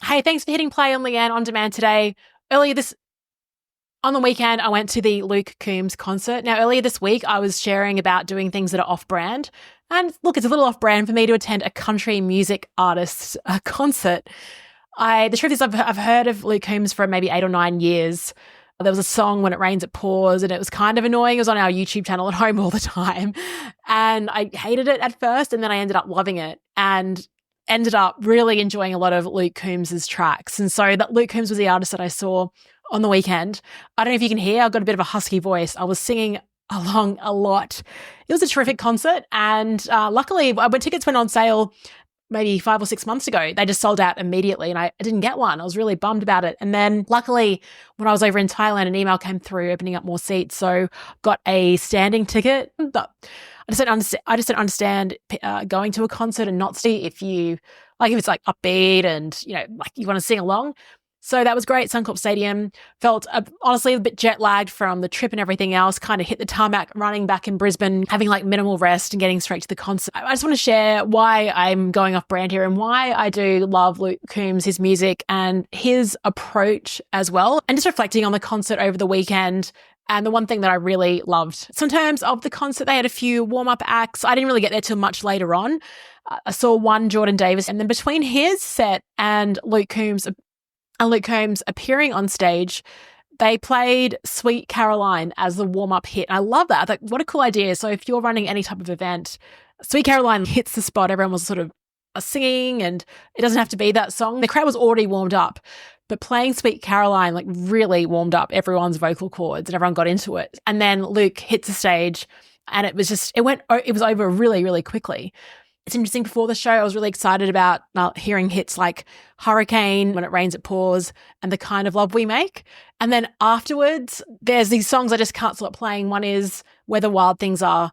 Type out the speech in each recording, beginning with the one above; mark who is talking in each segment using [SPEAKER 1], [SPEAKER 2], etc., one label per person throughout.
[SPEAKER 1] Hey, thanks for hitting play on Leanne On Demand today. Earlier this on the weekend, I went to the Luke Combs concert. Now, earlier this week, I was sharing about doing things that are off-brand. And look, it's a little off-brand for me to attend a country music artist's concert. The truth is, I've heard of Luke Combs for maybe 8 or 9 years. There was a song, When It Rains, It Pours, and it was kind of annoying. It was on our YouTube channel at home all the time. And I hated it at first, and then I ended up loving it. And ended up really enjoying a lot of Luke Combs' tracks. And so that Luke Combs was the artist that I saw on the weekend. I don't know if you can hear, I've got a bit of a husky voice. I was singing along a lot. It was a terrific concert. And luckily, when tickets went on sale maybe 5 or 6 months ago, they just sold out immediately and I didn't get one. I was really bummed about it. And then luckily, when I was over in Thailand, an email came through opening up more seats. So got a standing ticket. But I just don't understand going to a concert and not see if it's like upbeat and, like you want to sing along. So that was great. Suncorp Stadium. Felt honestly a bit jet lagged from the trip and everything else. Kind of hit the tarmac running back in Brisbane, having like minimal rest and getting straight to the concert. I just want to share why I'm going off brand here and why I do love Luke Combs, his music and his approach as well. And just reflecting on the concert over the weekend. And the one thing that I really loved, in terms of the concert, they had a few warm-up acts. I didn't really get there till much later on. I saw one, Jordan Davis, and then between his set and Luke Combs appearing on stage, they played Sweet Caroline as the warm-up hit. And I love that. Like, what a cool idea. So if you're running any type of event, Sweet Caroline hits the spot. Everyone was sort of singing, and it doesn't have to be that song. The crowd was already warmed up. But playing Sweet Caroline like really warmed up everyone's vocal cords and everyone got into it. And then Luke hits the stage and it was over really, really quickly. It's interesting, before the show, I was really excited about hearing hits like Hurricane, When It Rains, It Pours, and The Kind of Love We Make. And then afterwards, there's these songs I just can't stop playing. One is Where the Wild Things Are,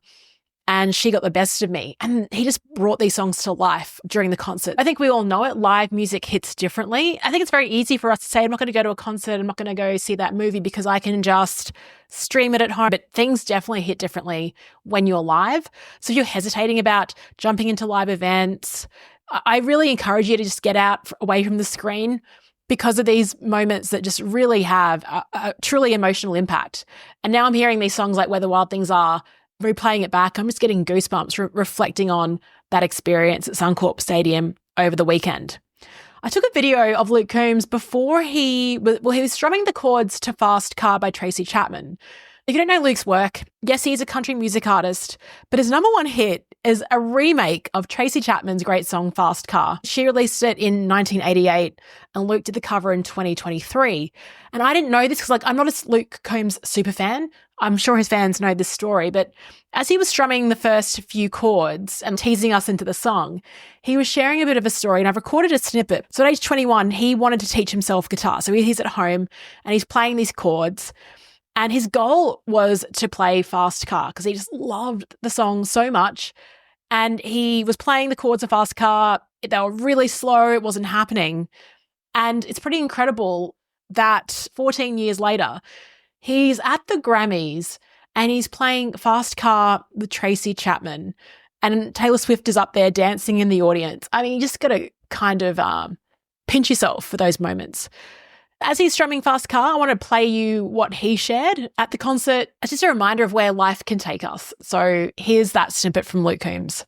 [SPEAKER 1] and She Got the Best of Me. And he just brought these songs to life during the concert. I think we all know it. Live music hits differently. I think it's very easy for us to say, I'm not going to go to a concert, I'm not going to go see that movie because I can just stream it at home. But things definitely hit differently when you're live. So if you're hesitating about jumping into live events, I really encourage you to just get out away from the screen, because of these moments that just really have a truly emotional impact. And now I'm hearing these songs like Where the Wild Things Are, replaying it back, I'm just getting goosebumps reflecting on that experience at Suncorp Stadium over the weekend. I took a video of Luke Combs before he was strumming the chords to Fast Car by Tracy Chapman. If you don't know Luke's work, yes, he's a country music artist, but his number one hit is a remake of Tracy Chapman's great song, Fast Car. She released it in 1988 and Luke did the cover in 2023. And I didn't know this because I'm not a Luke Combs super fan. I'm sure his fans know this story, but as he was strumming the first few chords and teasing us into the song, he was sharing a bit of a story, and I've recorded a snippet. So at age 21, he wanted to teach himself guitar. So he's at home and he's playing these chords. And his goal was to play Fast Car because he just loved the song so much. And he was playing the chords of Fast Car. They were really slow. It wasn't happening. And it's pretty incredible that 14 years later, he's at the Grammys and he's playing Fast Car with Tracy Chapman. And Taylor Swift is up there dancing in the audience. I mean, you just got to kind of pinch yourself for those moments. As he's strumming Fast Car, I want to play you what he shared at the concert. It's just a reminder of where life can take us. So here's that snippet from Luke Combs.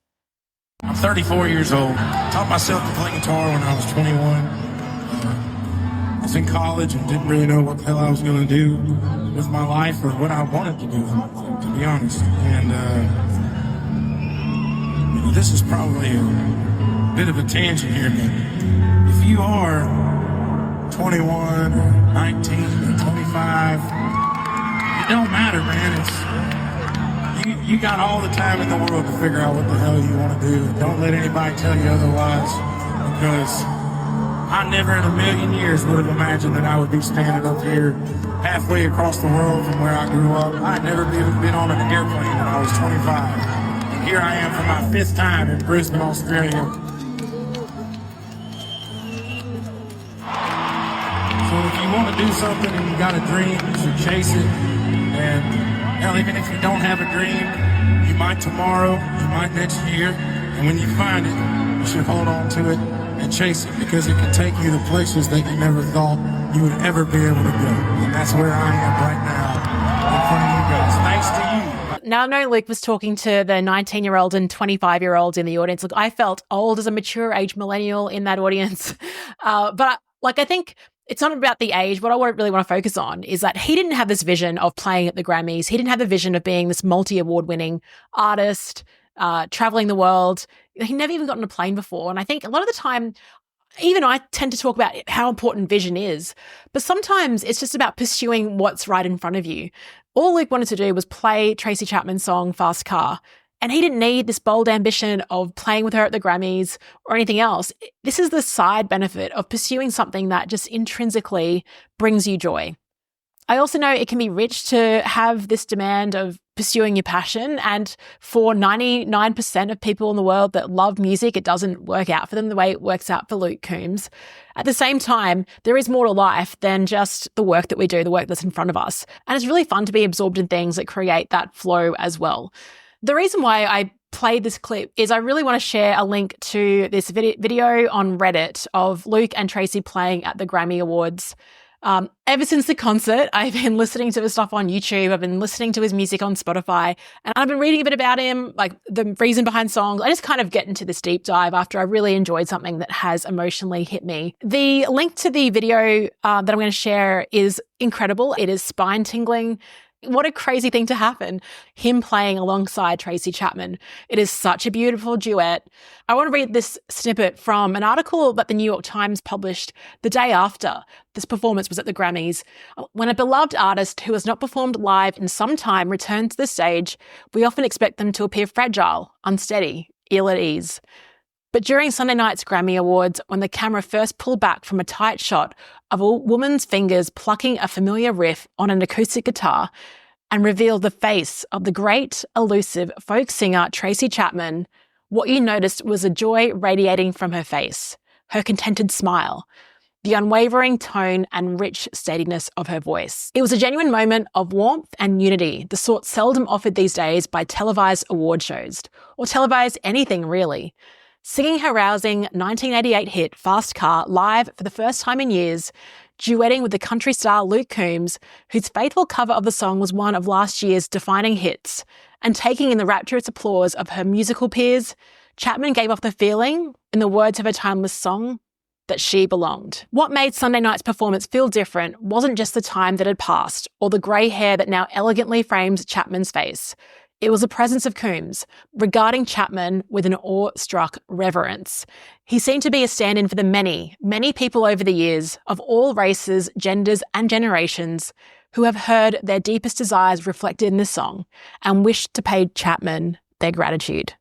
[SPEAKER 2] I'm 34 years old. Taught myself to play guitar when I was 21. I was in college and didn't really know what the hell I was going to do with my life or what I wanted to do, to be honest. And this is probably a bit of a tangent here, but if you are 21 or 19 or 25, it don't matter, man. You got all the time in the world to figure out what the hell you want to do. Don't let anybody tell you otherwise, because I never in a million years would have imagined that I would be standing up here halfway across the world from where I grew up. I had never even been on an airplane when I was 25. And here I am for my 5th time in Brisbane, Australia. So if you want to do something and you got a dream, you should chase it. And hell, even if you don't have a dream, you might tomorrow, you might next year. And when you find it, you should hold on to it and chase it, because it can take you to places that you never thought you would ever be able to go. And that's where I am right now in front of you guys. Thanks to you.
[SPEAKER 1] Now, I know Luke was talking to the 19-year-old and 25-year-olds in the audience. Look, I felt old as a mature age millennial in that audience. But I think it's not about the age. What I really want to focus on is that he didn't have this vision of playing at the Grammys. He didn't have the vision of being this multi-award winning artist, traveling the world. He never even got on a plane before. And I think a lot of the time, even I tend to talk about how important vision is, but sometimes it's just about pursuing what's right in front of you. All Luke wanted to do was play Tracy Chapman's song, Fast Car. And he didn't need this bold ambition of playing with her at the Grammys or anything else. This is the side benefit of pursuing something that just intrinsically brings you joy. I also know it can be rich to have this demand of pursuing your passion. And for 99% of people in the world that love music, it doesn't work out for them the way it works out for Luke Combs. At the same time, there is more to life than just the work that we do, the work that's in front of us. And it's really fun to be absorbed in things that create that flow as well. The reason why I played this clip is I really want to share a link to this video on Reddit of Luke and Tracy playing at the Grammy Awards. Ever since the concert, I've been listening to his stuff on YouTube. I've been listening to his music on Spotify, and I've been reading a bit about him, like the reason behind songs. I just kind of get into this deep dive after I really enjoyed something that has emotionally hit me. The link to the video that I'm going to share is incredible. It is spine-tingling. What a crazy thing to happen, him playing alongside Tracy Chapman. It is such a beautiful duet. I want to read this snippet from an article that the New York Times published the day after this performance was at the Grammys. When a beloved artist who has not performed live in some time returns to the stage, we often expect them to appear fragile, unsteady, ill at ease. But during Sunday night's Grammy Awards, when the camera first pulled back from a tight shot of a woman's fingers plucking a familiar riff on an acoustic guitar and revealed the face of the great, elusive folk singer Tracy Chapman, what you noticed was a joy radiating from her face, her contented smile, the unwavering tone and rich steadiness of her voice. It was a genuine moment of warmth and unity, the sort seldom offered these days by televised award shows, or televised anything really. Singing her rousing 1988 hit Fast Car live for the first time in years, duetting with the country star Luke Combs, whose faithful cover of the song was one of last year's defining hits, and taking in the rapturous applause of her musical peers, Chapman gave off the feeling, in the words of her timeless song, that she belonged. What made Sunday night's performance feel different wasn't just the time that had passed, or the grey hair that now elegantly frames Chapman's face. It was the presence of Combs, regarding Chapman with an awe-struck reverence. He seemed to be a stand-in for the many, many people over the years, of all races, genders and generations, who have heard their deepest desires reflected in this song and wished to pay Chapman their gratitude.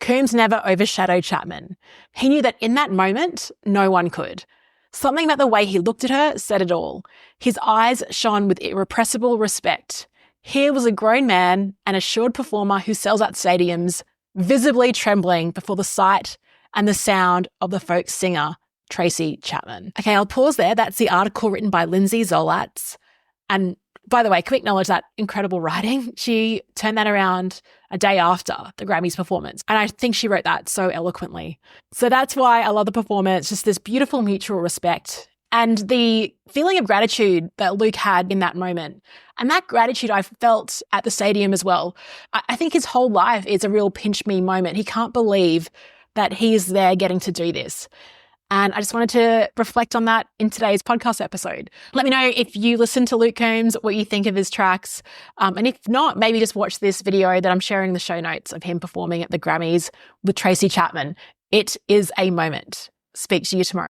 [SPEAKER 1] Combs never overshadowed Chapman. He knew that in that moment, no one could. Something about the way he looked at her said it all. His eyes shone with irrepressible respect. Here was a grown man, an assured performer who sells out stadiums, visibly trembling before the sight and the sound of the folk singer, Tracy Chapman. Okay, I'll pause there. That's the article written by Lindsay Zolatz. And by the way, can we acknowledge that incredible writing? She turned that around a day after the Grammys performance. And I think she wrote that so eloquently. So that's why I love the performance, just this beautiful mutual respect and the feeling of gratitude that Luke had in that moment. And that gratitude I felt at the stadium as well. I think his whole life is a real pinch me moment. He can't believe that he is there getting to do this. And I just wanted to reflect on that in today's podcast episode. Let me know if you listen to Luke Combs, what you think of his tracks. And if not, maybe just watch this video that I'm sharing in the show notes of him performing at the Grammys with Tracy Chapman. It is a moment. Speak to you tomorrow.